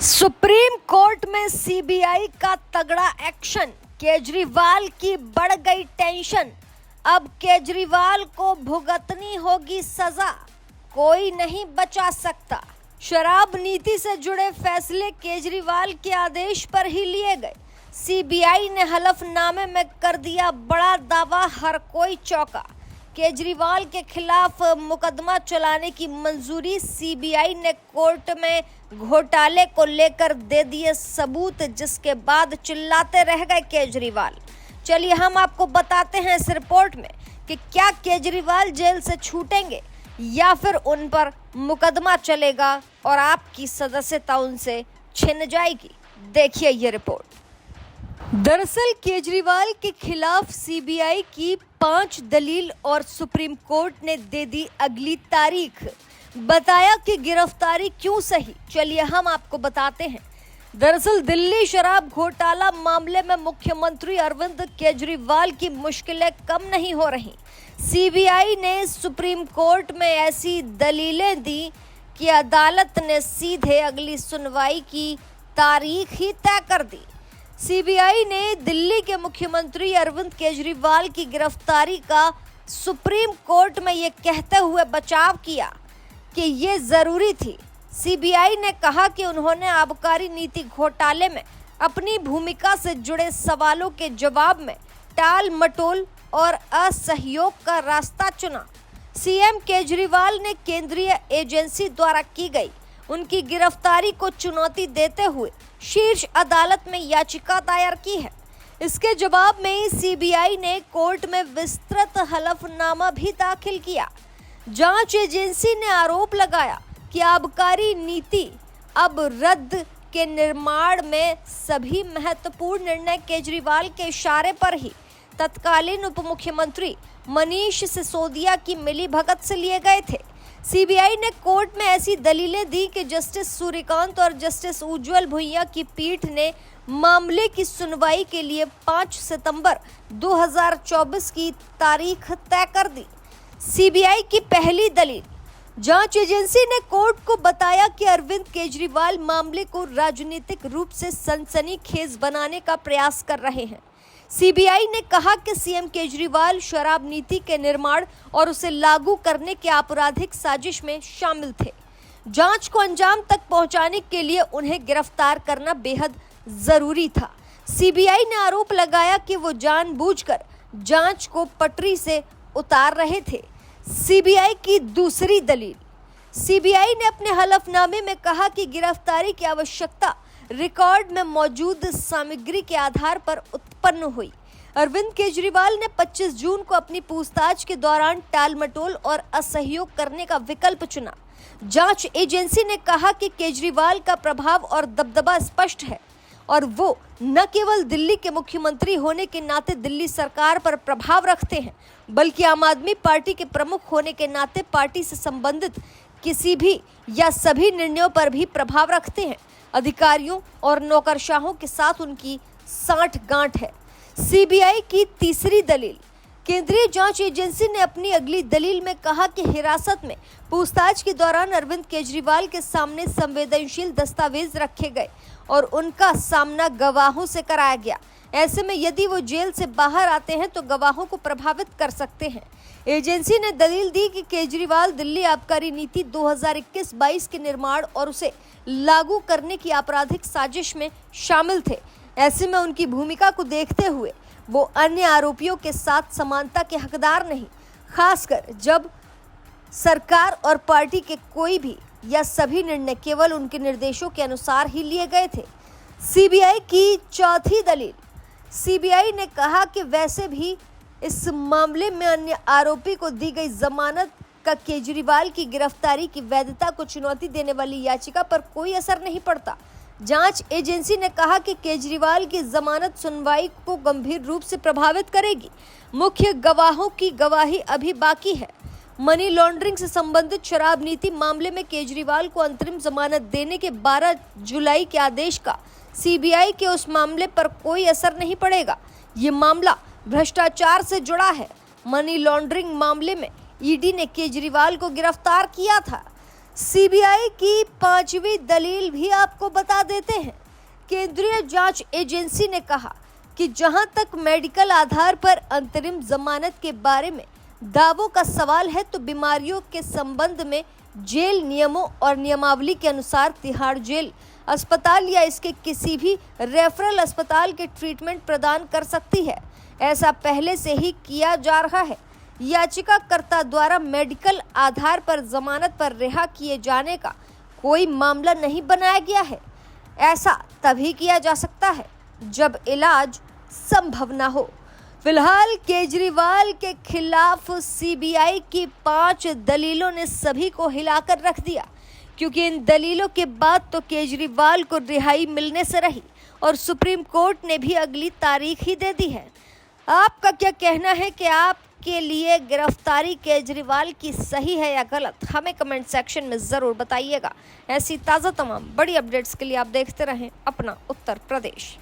Supreme court में CBI का तगड़ा एक्शन, केजरीवाल की बढ़ गई टेंशन। अब केजरीवाल को भुगतनी होगी सजा, कोई नहीं बचा सकता। शराब नीति से जुड़े फैसले केजरीवाल के आदेश पर ही लिए गए। सीबीआई ने हलफनामे में कर दिया बड़ा दावा, हर कोई चौंका। केजरीवाल के खिलाफ मुकदमा चलाने की मंजूरी, सीबीआई ने कोर्ट में घोटाले को लेकर दे दिए सबूत, जिसके बाद चिल्लाते रह गए केजरीवाल। चलिए हम आपको बताते हैं इस रिपोर्ट में कि क्या केजरीवाल जेल से छूटेंगे या फिर उन पर मुकदमा चलेगा और आपकी सदस्यता उनसे छिन जाएगी। देखिए ये रिपोर्ट। दरअसल केजरीवाल के खिलाफ सीबीआई की 5 दलील और सुप्रीम कोर्ट ने दे दी अगली तारीख। बताया कि गिरफ्तारी क्यों सही, चलिए हम आपको बताते हैं। दरअसल दिल्ली शराब घोटाला मामले में मुख्यमंत्री अरविंद केजरीवाल की मुश्किलें कम नहीं हो रही। सीबीआई ने सुप्रीम कोर्ट में ऐसी दलीलें दी कि अदालत ने सीधे अगली सुनवाई की तारीख ही तय कर दी। सीबीआई ने दिल्ली के मुख्यमंत्री अरविंद केजरीवाल की गिरफ्तारी का सुप्रीम कोर्ट में ये कहते हुए बचाव किया कि ये जरूरी थी। सीबीआई ने कहा कि उन्होंने आबकारी नीति घोटाले में अपनी भूमिका से जुड़े सवालों के जवाब में टाल मटोल और असहयोग का रास्ता चुना। सीएम केजरीवाल ने केंद्रीय एजेंसी द्वारा की गई उनकी गिरफ्तारी को चुनौती देते हुए शीर्ष अदालत में याचिका दायर की है। इसके जवाब में ही सीबीआई ने कोर्ट में विस्तृत हलफनामा भी दाखिल किया। जांच एजेंसी ने आरोप लगाया कि आबकारी नीति अब रद्द के निर्माण में सभी महत्वपूर्ण निर्णय केजरीवाल के इशारे पर ही तत्कालीन उप मुख्यमंत्री मनीष सिसोदिया की मिलीभगत से लिए गए थे। सीबीआई ने कोर्ट में ऐसी दलीलें दी कि जस्टिस सूर्यकांत और जस्टिस उज्जवल भुइयां की पीठ ने मामले की सुनवाई के लिए 5 सितंबर 2024 की तारीख तय कर दी। सीबीआई की पहली दलील, जांच एजेंसी ने कोर्ट को बताया कि अरविंद केजरीवाल मामले को राजनीतिक रूप से सनसनीखेज बनाने का प्रयास कर रहे हैं। सीबीआई ने कहा कि सीएम केजरीवाल शराब नीति के निर्माण और उसे लागू करने के आपराधिक साजिश में शामिल थे। जांच को अंजाम तक पहुंचाने के लिए उन्हें गिरफ्तार करना बेहद जरूरी था। सीबीआई ने आरोप लगाया कि वो जानबूझकर जांच को पटरी से उतार रहे थे। सीबीआई की दूसरी दलील, सीबीआई ने अपने हलफनामे में कहा कि गिरफ्तारी की आवश्यकता रिकॉर्ड में मौजूद सामग्री के आधार पर उत्पन्न हुई। अरविंद केजरीवाल ने 25 जून को अपनी पूछताछ के दौरान टालमटोल और असहयोग करने का विकल्प चुना। जांच एजेंसी ने कहा कि केजरीवाल का प्रभाव और दबदबा स्पष्ट है और वो न केवल दिल्ली के मुख्यमंत्री होने के नाते दिल्ली सरकार पर प्रभाव रखते हैं, बल्कि आम आदमी पार्टी के प्रमुख होने के नाते पार्टी से संबंधित किसी भी या सभी निर्णयों पर भी प्रभाव रखते हैं। अधिकारियों और नौकरशाहों के साथ उनकी सांठ-गांठ है। सीबीआई की तीसरी दलील, केंद्रीय जांच एजेंसी ने अपनी अगली दलील में कहा कि हिरासत में पूछताछ के दौरान अरविंद केजरीवाल के सामने संवेदनशील दस्तावेज रखे गए और उनका सामना गवाहों से कराया गया। ऐसे में यदि वो जेल से बाहर आते हैं तो गवाहों को प्रभावित कर सकते हैं। एजेंसी ने दलील दी कि केजरीवाल दिल्ली आबकारी नीति 2021-22 के निर्माण और उसे लागू करने की आपराधिक साजिश में शामिल थे। ऐसे में उनकी भूमिका को देखते हुए वो अन्य आरोपियों के साथ समानता के हकदार नहीं, खासकर जब सरकार और पार्टी के कोई भी या सभी निर्णय केवल उनके निर्देशों के अनुसार ही लिए गए थे। सीबीआई की चौथी दलील, सीबीआई ने कहा कि वैसे भी इस मामले में अन्य आरोपी को दी गई जमानत का केजरीवाल की गिरफ्तारी की वैधता को चुनौती देने वाली याचिका पर कोई असर नहीं पड़ता। जांच एजेंसी ने कहा कि केजरीवाल की जमानत सुनवाई को गंभीर रूप से प्रभावित करेगी। मुख्य गवाहों की गवाही अभी बाकी है। मनी लॉन्ड्रिंग से संबंधित शराब नीति मामले में केजरीवाल को अंतरिम जमानत देने के 12 जुलाई के आदेश का सीबीआई के उस मामले पर कोई असर नहीं पड़ेगा। ये मामला भ्रष्टाचार से जुड़ा है। मनी लॉन्ड्रिंग मामले में ईडी ने केजरीवाल को गिरफ्तार किया था। सीबीआई की पांचवी दलील भी आपको बता देते हैं। केंद्रीय जांच एजेंसी ने कहा कि जहां तक मेडिकल आधार पर अंतरिम जमानत के बारे में दावों का सवाल है, तो बीमारियों के संबंध में जेल नियमों और नियमावली के अनुसार तिहाड़ जेल अस्पताल या इसके किसी भी रेफरल अस्पताल के ट्रीटमेंट प्रदान कर सकती है। ऐसा पहले से ही किया जा रहा है। याचिकाकर्ता द्वारा मेडिकल आधार पर जमानत पर रिहा किए जाने का कोई मामला नहीं बनाया गया है। ऐसा तभी किया जा सकता है जब इलाज संभव न हो। फिलहाल केजरीवाल के खिलाफ सीबीआई की 5 दलीलों ने सभी को हिलाकर रख दिया, क्योंकि इन दलीलों के बाद तो केजरीवाल को रिहाई मिलने से रही और सुप्रीम कोर्ट ने भी अगली तारीख ही दे दी है। आपका क्या कहना है कि आपके लिए गिरफ्तारी केजरीवाल की सही है या गलत? हमें कमेंट सेक्शन में ज़रूर बताइएगा। ऐसी ताज़ा तमाम बड़ी अपडेट्स के लिए आप देखते रहें अपना उत्तर प्रदेश।